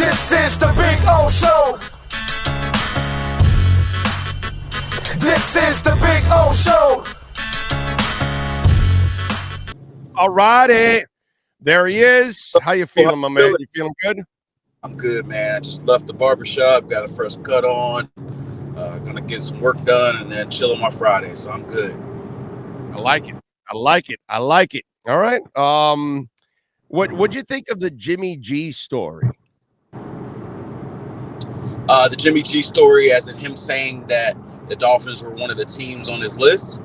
This is the Big O Show. This is the Big O Show. All righty. There he is. How you feeling, my man? You feeling good? I'm good, man. I just left the barbershop, got a fresh cut on. Gonna get some work done and then chill on my Friday, so I'm good. I like it. I like it. I like it. All right. What'd you think of the Jimmy G story? The Jimmy G story, as in him saying that the Dolphins were one of the teams on his list.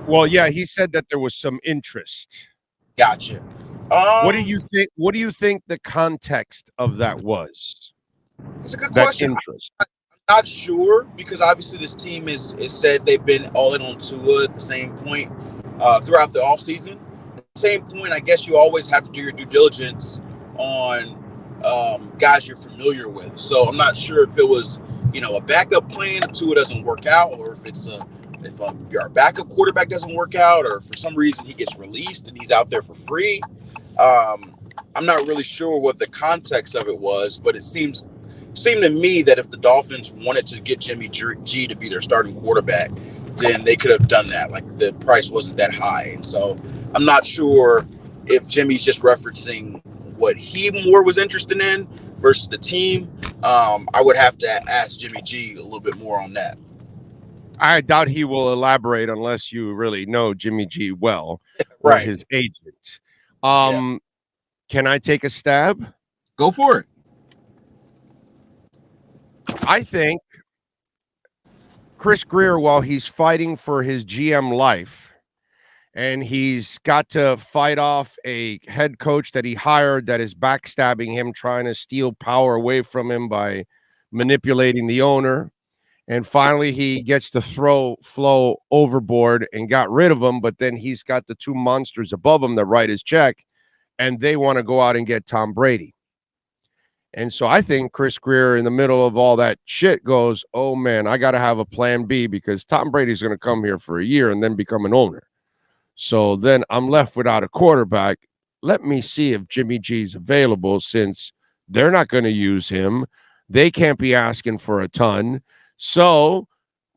Well, yeah, he said that there was some interest. Gotcha. What do you think? What do you think the context of that was? It's a good question. I'm not sure, because obviously this team is said they've been all in on Tua at the same point throughout the offseason. At the same point, I guess you always have to do your due diligence on guys you're familiar with. So I'm not sure if it was, a backup plan if Tua doesn't work out, or if your backup quarterback doesn't work out, or for some reason he gets released and he's out there for free. I'm not really sure what the context of it was, but it seemed to me that if the Dolphins wanted to get Jimmy G to be their starting quarterback, then they could have done that. Like, the price wasn't that high. And so I'm not sure if Jimmy's just referencing what he more was interested in versus the team. I would have to ask Jimmy G a little bit more on that. I doubt he will elaborate unless you really know Jimmy G well, or right, his agent. Can I take a stab? Go for it. I think Chris Grier, while he's fighting for his GM life, and he's got to fight off a head coach that he hired that is backstabbing him, trying to steal power away from him by manipulating the owner. And finally, he gets to throw Flo overboard and got rid of him. But then he's got the two monsters above him that write his check, and they want to go out and get Tom Brady. And so I think Chris Grier, in the middle of all that shit, goes, oh, man, I got to have a plan B, because Tom Brady's going to come here for a year and then become an owner. So then I'm left without a quarterback. Let me see if Jimmy G's available, since they're not going to use him. They can't be asking for a ton. So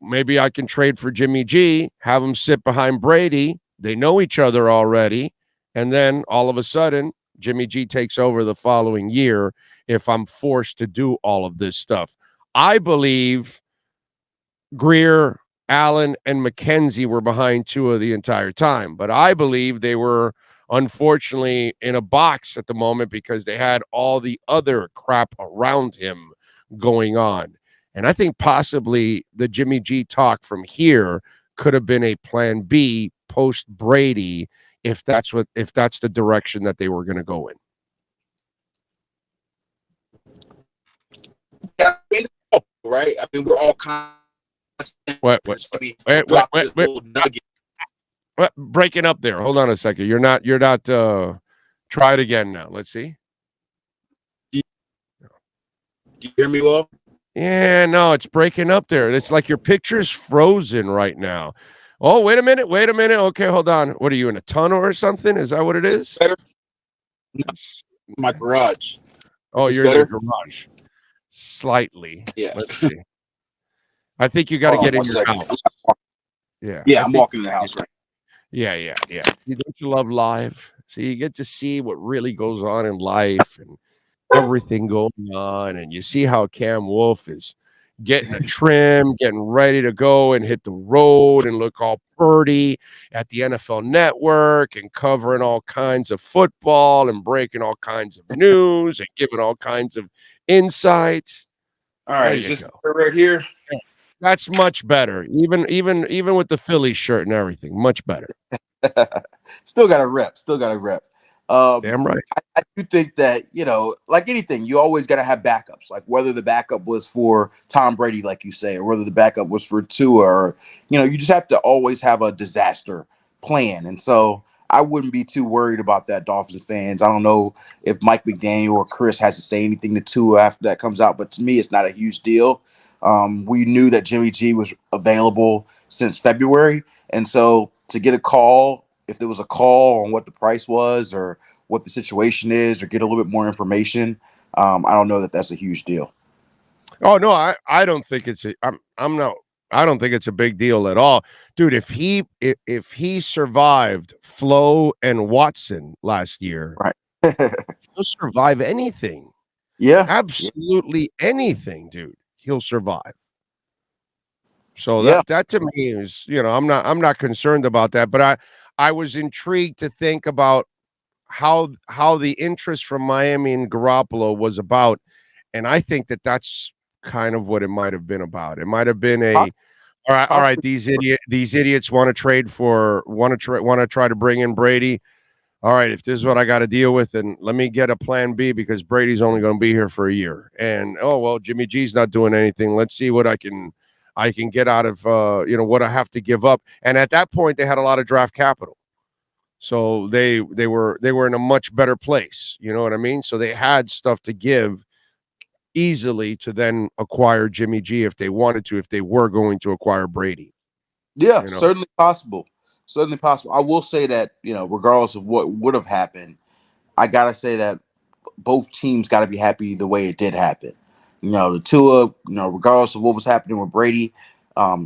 maybe I can trade for Jimmy G, have him sit behind Brady. They know each other already. And then all of a sudden, Jimmy G takes over the following year if I'm forced to do all of this stuff. I believe Grier, Allen, and McKenzie were behind Tua the entire time. But I believe they were, unfortunately, in a box at the moment because they had all the other crap around him going on. And I think possibly the Jimmy G talk from here could have been a plan B post Brady, if that's the direction that they were going to go in. Yeah, right. I mean, we're all kind of Wait. Breaking up there. Hold on a second. You're not. Try it again now. Let's see. Do you hear me well? Yeah, no, it's breaking up there. It's like your picture's frozen right now. Oh, wait a minute. Okay, hold on. What are you, in a tunnel or something? Is that what it is? Better? No, my garage. Oh, you're better? In your garage. Slightly. Yeah. Let's see. I think you got to get in your house. Yeah, I'm walking in the house right now. Yeah. Don't you love live? So you get to see what really goes on in life and everything going on, and you see how Cam Wolfe is getting a trim, getting ready to go and hit the road and look all pretty at the NFL Network and covering all kinds of football and breaking all kinds of news and giving all kinds of insight. All right, is this right here? That's much better. Even with the Philly shirt and everything, much better. Still got a rep. Damn right. I do think that, like anything, you always got to have backups. Like whether the backup was for Tom Brady, like you say, or whether the backup was for Tua, or, you just have to always have a disaster plan. And so I wouldn't be too worried about that, Dolphins fans. I don't know if Mike McDaniel or Chris has to say anything to Tua after that comes out, but to me, it's not a huge deal. We knew that Jimmy G was available since February. And so to get a call, if there was a call on what the price was or what the situation is, or get a little bit more information, I don't know that that's a huge deal. Oh no, I don't think it's I don't think it's a big deal at all. Dude, if he survived Flo and Watson last year, Right. he'll survive anything. Yeah. Absolutely anything, dude. He'll survive. So Yeah. that to me is, I'm not concerned about that, but I was intrigued to think about how the interest from Miami and Garoppolo was about, and I think that's kind of what it might have been about. It might have been all right, these idiots want to try to bring in Brady. All right, if this is what I got to deal with, then let me get a plan B because Brady's only going to be here for a year. And oh well, Jimmy G's not doing anything. Let's see what I can get out of what I have to give up. And at that point, they had a lot of draft capital, so they were in a much better place. You know what I mean? So they had stuff to give easily to then acquire Jimmy G if they wanted to, if they were going to acquire Brady. Yeah, certainly possible. Certainly possible. I will say that, regardless of what would have happened, I got to say that both teams got to be happy the way it did happen. The Tua, regardless of what was happening with Brady,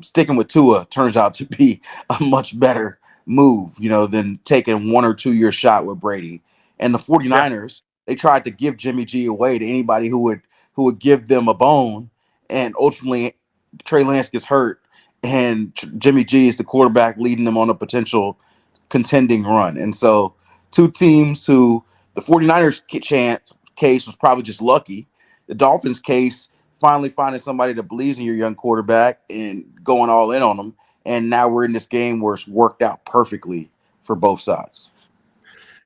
sticking with Tua turns out to be a much better move, than taking 1 or 2 year shot with Brady. And the 49ers, they tried to give Jimmy G away to anybody who would give them a bone. And ultimately, Trey Lance gets hurt, and Jimmy G is the quarterback leading them on a potential contending run. And so, two teams who the 49ers case was probably just lucky. The Dolphins case, finally finding somebody that believes in your young quarterback and going all in on them. And now we're in this game where it's worked out perfectly for both sides.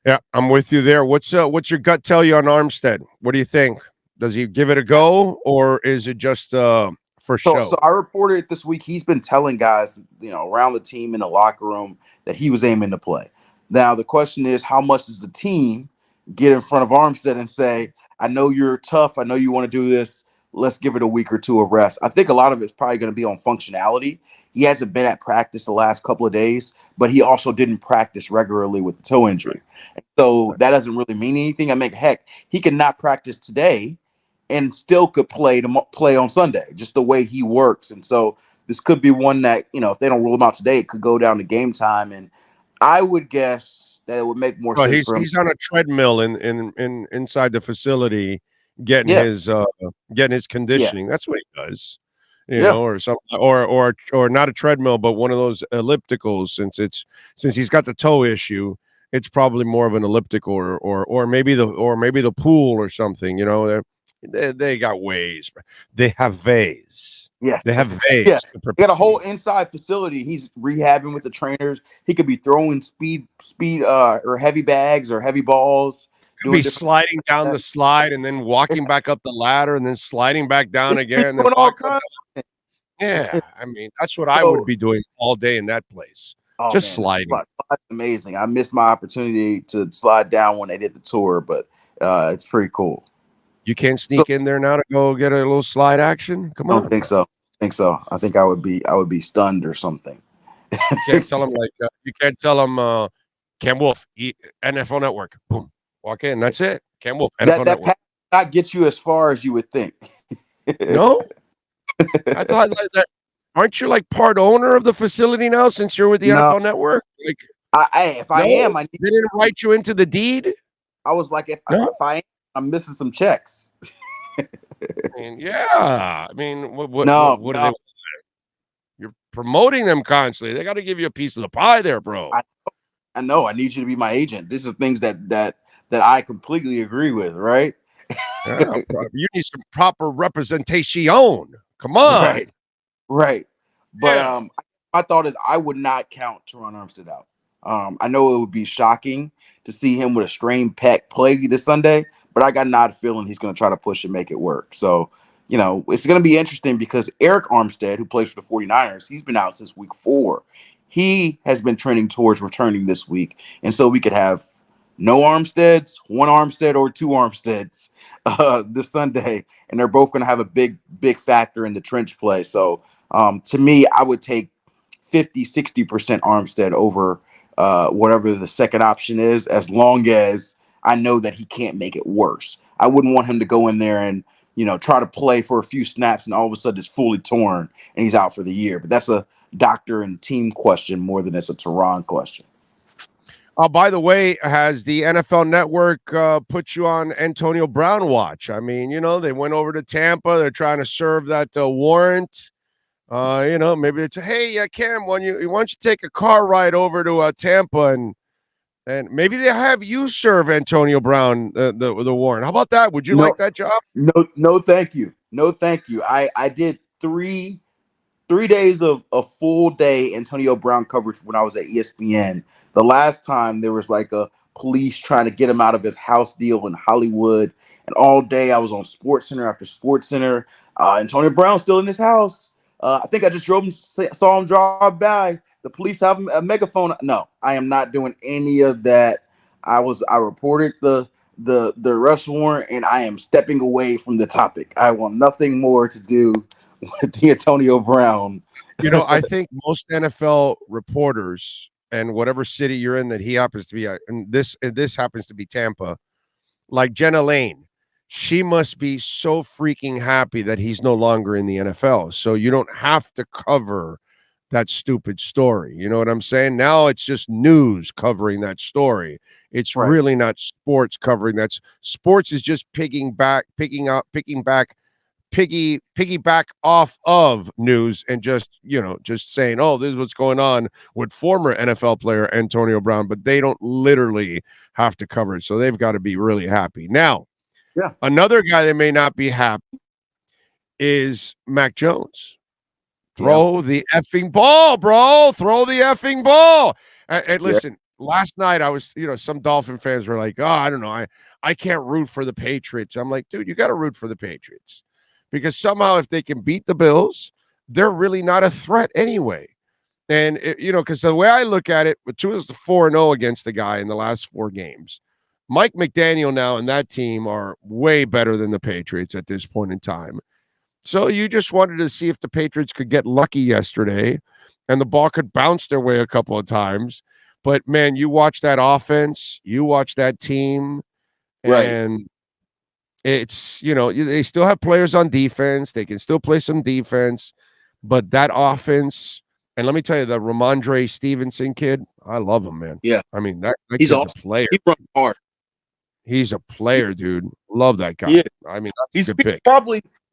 Yeah, I'm with you there. What's your gut tell you on Armstead? What do you think? Does he give it a go, or is it just for show? So I reported this week he's been telling guys, around the team in the locker room that he was aiming to play. Now the question is, how much does the team get in front of Armstead and say, I know you're tough, I know you want to do this, let's give it a week or two of rest? I think a lot of it's probably going to be on functionality. He hasn't been at practice the last couple of days, but he also didn't practice regularly with the toe injury. Right. So that doesn't really mean anything. I mean, heck, he could not practice today and still could play on Sunday, just the way he works. And so this could be one that, if they don't rule him out today, it could go down to game time. And I would guess that it would make more sense for him. He's on a treadmill in inside the facility, getting his conditioning. That's what he does, or something, or not a treadmill, but one of those ellipticals. Since he's got the toe issue, it's probably more of an elliptical, or maybe the pool or something. They got ways. They have ways. Yes, they have ways. Yes, they got a whole inside facility. He's rehabbing with the trainers. He could be throwing speed, or heavy bags or heavy balls. Be sliding down the slide and then walking back up the ladder and then sliding back down again. And all kinds of yeah, I mean that's what I would be doing all day in that place. Just sliding. It's amazing. I missed my opportunity to slide down when they did the tour, but it's pretty cool. You can't sneak in there now to go get a little slide action? Come on. I don't think so. I think I would be stunned or something. You can't tell them Cam Wolfe, NFL Network. Boom. Walk in. That's it. Cam Wolfe, NFL Network. That not get you as far as you would think. No? I thought that. Aren't you like part owner of the facility now since you're with the NFL Network? Like, I am, they didn't write you into the deed. I was like, if I am, I'm missing some checks. I mean, yeah. I mean, what are they? You're promoting them constantly. They got to give you a piece of the pie there, bro. I know. I need you to be my agent. These are things that I completely agree with, right? Yeah, you need some proper representation. Come on. Right. But my thought is I would not count Teron Armstead out. I know it would be shocking to see him with a strained pec play this Sunday, but I got an odd feeling he's going to try to push and make it work. So, it's going to be interesting because Eric Armstead, who plays for the 49ers, he's been out since week 4. He has been trending towards returning this week. And so we could have no Armsteads, one Armstead, or two Armsteads this Sunday. And they're both going to have a big, big factor in the trench play. So to me, I would take 50-60% Armstead over whatever the second option is, as long as I know that he can't make it worse. I wouldn't want him to go in there and try to play for a few snaps and all of a sudden it's fully torn and he's out for the year. But that's a doctor and team question more than it's a Tehran question. By the way, has the NFL Network put you on Antonio Brown watch? I mean, they went over to Tampa. They're trying to serve that warrant. Maybe it's, hey, Cam, why don't you take a car ride over to Tampa and maybe they have you serve Antonio Brown the warrant. How about that? Would you like that job? No, thank you. No, thank you. I did 3 days of a full day Antonio Brown coverage when I was at ESPN. The last time there was like a police trying to get him out of his house deal in Hollywood, and all day I was on Sports Center after Sports Center. Antonio Brown's still in his house. I think I just saw him drive by. The police have a megaphone. No, I am not doing any of that. I reported the arrest warrant, and I am stepping away from the topic. I want nothing more to do with the Antonio Brown. I think most NFL reporters and whatever city you're in that he happens to be at, and this happens to be Tampa, like Jenna Lane, she must be so freaking happy that he's no longer in the NFL. So you don't have to cover that stupid story. You know what I'm saying? Now it's just news covering that story. It's really not sports covering that. Sports is just piggyback off of news and just saying, oh, this is what's going on with former NFL player Antonio Brown, but they don't literally have to cover it. So they've got to be really happy. Now, another guy that may not be happy is Mac Jones. Throw the effing ball, bro. Throw the effing ball. And listen, last night I was, some Dolphin fans were like, oh, I don't know. I can't root for the Patriots. I'm like, dude, you got to root for the Patriots. Because somehow if they can beat the Bills, they're really not a threat anyway. And, because the way I look at it, Tua is 4-0 against the guy in the last 4 games. Mike McDaniel now and that team are way better than the Patriots at this point in time. So you just wanted to see if the Patriots could get lucky yesterday and the ball could bounce their way a couple of times. But, man, you watch that offense, you watch that team, and it's, they still have players on defense. They can still play some defense. But that offense, and let me tell you, the Ramondre Stevenson kid, I love him, man. Yeah. I mean, that he's kid's awesome. A player. He runs hard. He's a player, dude. Love that guy. Yeah. I mean, that's a good pick.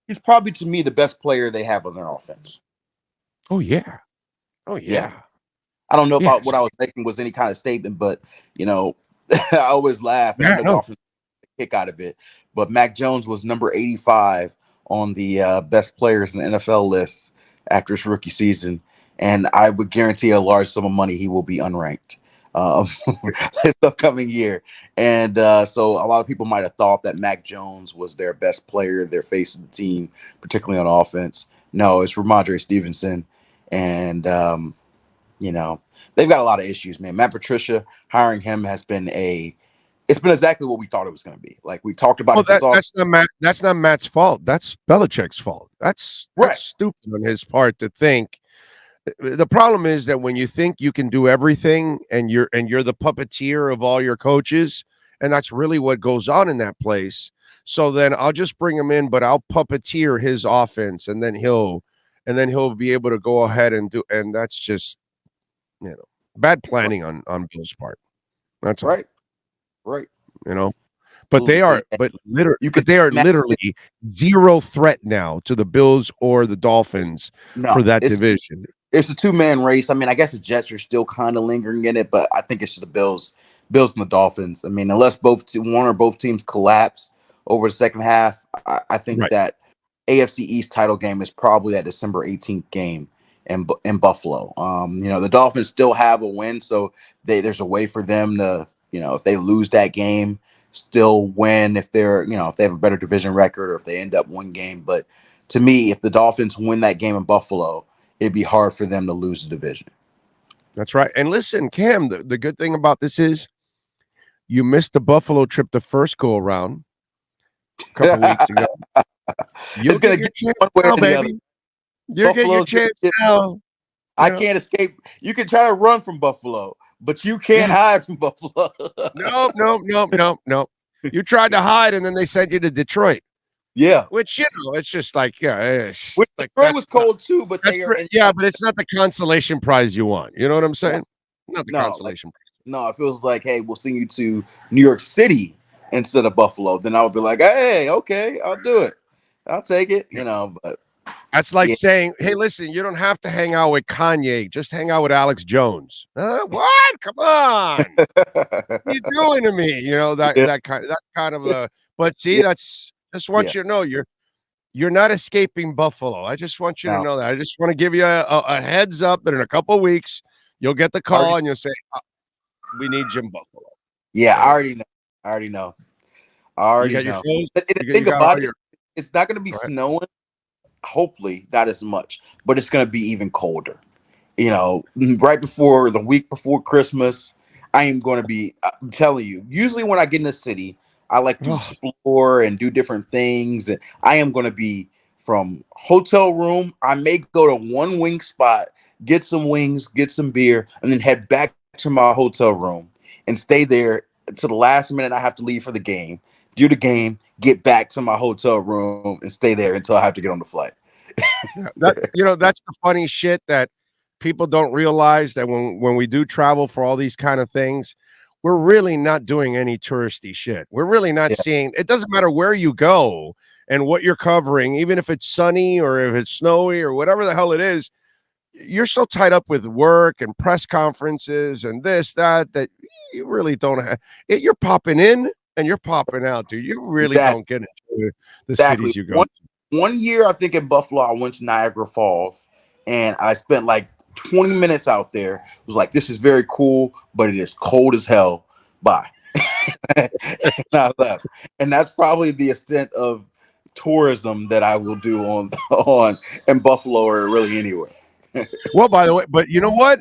He's probably to me the best player they have on their offense. Oh, yeah. I don't know if what I was making was any kind of statement, but I always laugh and I know Dolphins kick out of it. But Mac Jones was number 85 on the best players in the NFL list after his rookie season, and I would guarantee a large sum of money he will be unranked this upcoming year. And so a lot of people might have thought that Mac Jones was their best player, their face of the team, particularly on offense. No, it's Ramondre Stevenson. And, they've got a lot of issues, man. Matt Patricia, hiring him has been it's been exactly what we thought it was going to be. Like we talked about that's not Matt's fault. That's Belichick's fault. That's stupid on his part to think. The problem is that when you think you can do everything and you're the puppeteer of all your coaches, and that's really what goes on in that place. So then I'll just bring him in, but I'll puppeteer his offense, and then he'll be able to go ahead and do. And that's just bad planning on Bill's part. That's right. But they are literally zero threat now to the Bills or the Dolphins for that division. It's a 2-man race. I mean, I guess the Jets are still kind of lingering in it, but I think it's the Bills and the Dolphins. I mean, unless one or both teams collapse over the second half, I think that AFC East title game is probably that December 18th game in Buffalo. The Dolphins still have a win, so there's a way for them to, if they lose that game, still win if they're, if they have a better division record or if they end up one game. But to me, if the Dolphins win that game in Buffalo, it'd be hard for them to lose the division. That's right. And listen, Cam, the good thing about this is you missed the Buffalo trip the first go around a couple weeks ago. You're going to get one way or the other. You're getting your chance now. I can't escape. You can try to run from Buffalo, but you can't hide from Buffalo. No. You tried to hide, and then they sent you to Detroit. Yeah, which it's just like which like Detroit was cold too, but they are but it's not the consolation prize you want. You know what I'm saying? Not the consolation prize. No, if it was like, hey, we'll send you to New York City instead of Buffalo, then I would be like, hey, okay, I'll do it. I'll take it, but that's like saying, hey, listen, you don't have to hang out with Kanye, just hang out with Alex Jones. What? Come on. What are you doing to me? That kind of a but see, that's just want you to know you're not escaping Buffalo. I just want you to know that. I just want to give you a heads up that in a couple of weeks you'll get the call and you'll say, we need Jim Buffalo. Yeah, I already know. You got your clothes? Think about it. It's not going to be snowing. Hopefully, not as much, but it's going to be even colder. Right before the week before Christmas, I am going to be. I'm telling you. Usually, when I get in the city, I like to explore and do different things, and I am going to be from hotel room. I may go to one wing spot, get some wings, get some beer, and then head back to my hotel room and stay there to the last minute I have to leave for the game, do the game, get back to my hotel room and stay there until I have to get on the flight. That's the funny shit that people don't realize, that when we do travel for all these kind of things, we're really not doing any touristy shit. We're really not seeing, it doesn't matter where you go and what you're covering, even if it's sunny or if it's snowy or whatever the hell it is, you're so tied up with work and press conferences and that you really don't have it. You're popping in and you're popping out, dude. You really don't get into the cities you go. One year, I think in Buffalo, I went to Niagara Falls and I spent like 20 minutes out there. It was like, this is very cool, but it is cold as hell. Bye. And I left. And that's probably the extent of tourism that I will do on in Buffalo or really anywhere. Well, by the way, but you know what?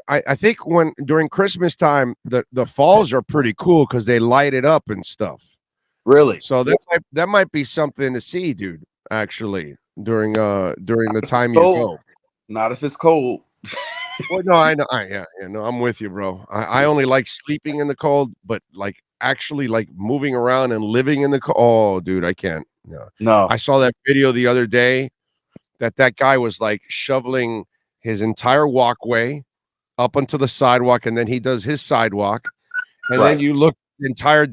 I think when during Christmas time, the falls are pretty cool because they light it up and stuff. Really? So that might be something to see, dude. Actually, during the time you go. Not if it's cold. Well, no, I know. I'm with you, bro. I only like sleeping in the cold, but like actually like moving around and living in the cold. Oh, dude, I can't. No. I saw that video the other day that guy was like shoveling his entire walkway up onto the sidewalk, and then he does his sidewalk, and then you look entire,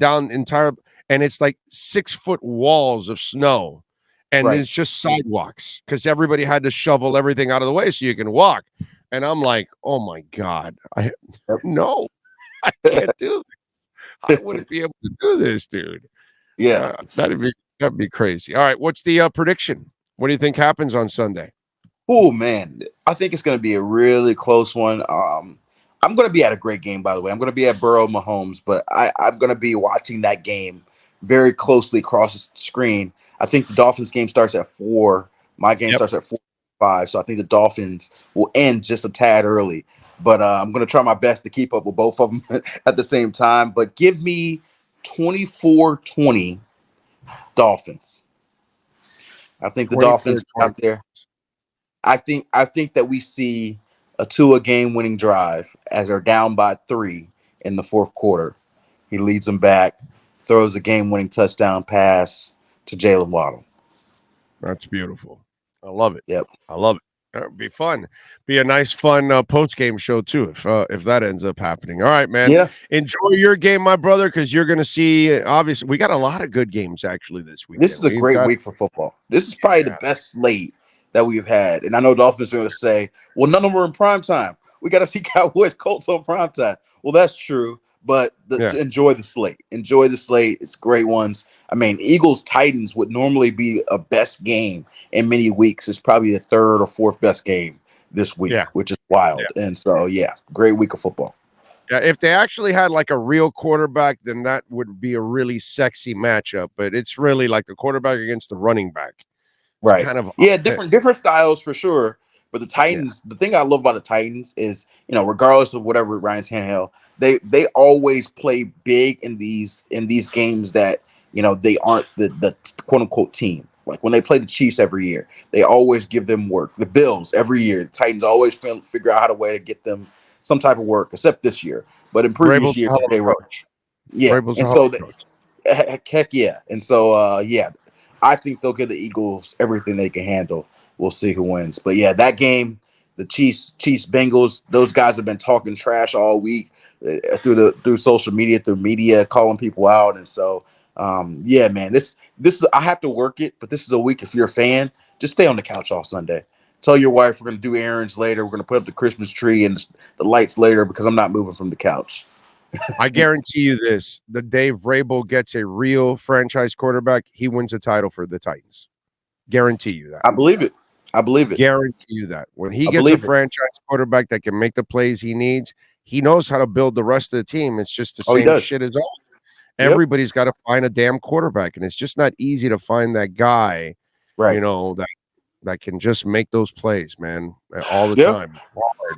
and it's like 6-foot walls of snow, and it's just sidewalks because everybody had to shovel everything out of the way so you can walk. And I'm like, oh my God, no, I can't do this. I wouldn't be able to do this, dude. Yeah, that'd be crazy. All right, what's the prediction? What do you think happens on Sunday? Oh man, I think it's going to be a really close one. I'm going to be at a great game, by the way. I'm going to be at Burrow Mahomes, but I'm going to be watching that game very closely across the screen. I think the Dolphins game starts at 4. My game starts at 4:05, so I think the Dolphins will end just a tad early. But I'm going to try my best to keep up with both of them at the same time. But give me 24-20 Dolphins. I think the Dolphins out there. I think that we see a Tua game-winning drive as they're down by 3 in the fourth quarter. He leads them back, throws a game-winning touchdown pass to Jalen Waddle. That's beautiful. I love it. Yep, I love it. It'd be fun. Be a nice, fun post-game show too, if that ends up happening. All right, man. Yeah. Enjoy your game, my brother, because you're going to see. Obviously, we got a lot of good games actually this week. This is a great week for football. This is probably the best slate that we've had. And I know Dolphins are going to say, well, none of them were in prime time. We got to see Cowboys Colts on prime time. Well, that's true. But enjoy the slate. Enjoy the slate. It's great ones. I mean, Eagles Titans would normally be a best game in many weeks. It's probably the third or fourth best game this week, which is wild. Yeah. And so, great week of football. Yeah, if they actually had like a real quarterback, then that would be a really sexy matchup. But it's really like the quarterback against the running back. It's right. Kind of different styles for sure. But the Titans, the thing I love about the Titans is, regardless of whatever Ryan's handheld, they always play big in these games that, they aren't the quote unquote team. Like when they play the Chiefs every year, they always give them work. The Bills every year, the Titans always figure out how to way to get them some type of work, except this year. But in previous years, they were. Yeah, and so Heck yeah. And so, yeah, I think they'll give the Eagles everything they can handle. We'll see who wins. But yeah, that game, the Chiefs, Bengals, those guys have been talking trash all week through social media, through media, calling people out. And so, yeah, man, this is, I have to work it, but this is a week. If you're a fan, just stay on the couch all Sunday. Tell your wife we're going to do errands later. We're going to put up the Christmas tree and the lights later because I'm not moving from the couch. I guarantee you this: the day Vrabel gets a real franchise quarterback, he wins a title for the Titans. Guarantee you that. I believe it. Guarantee you that. When he gets a franchise quarterback that can make the plays he needs, he knows how to build the rest of the team. It's just the same shit as all. Everybody's got to find a damn quarterback, and it's just not easy to find that guy, right? You know, that can just make those plays, man, all the time.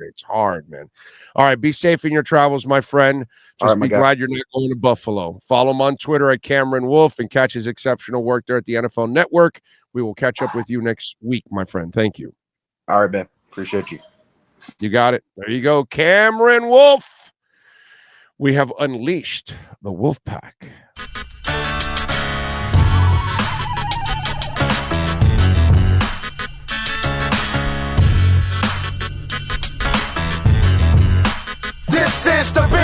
It's hard, man. All right, be safe in your travels, my friend. Just be glad you're not going to Buffalo. Follow him on Twitter at Cameron Wolfe and catch his exceptional work there at the NFL Network. We will catch up with you next week, my friend. Thank you. All right, man. Appreciate you. You got it. There you go, Cameron Wolfe. We have unleashed the Wolf Pack. This is the big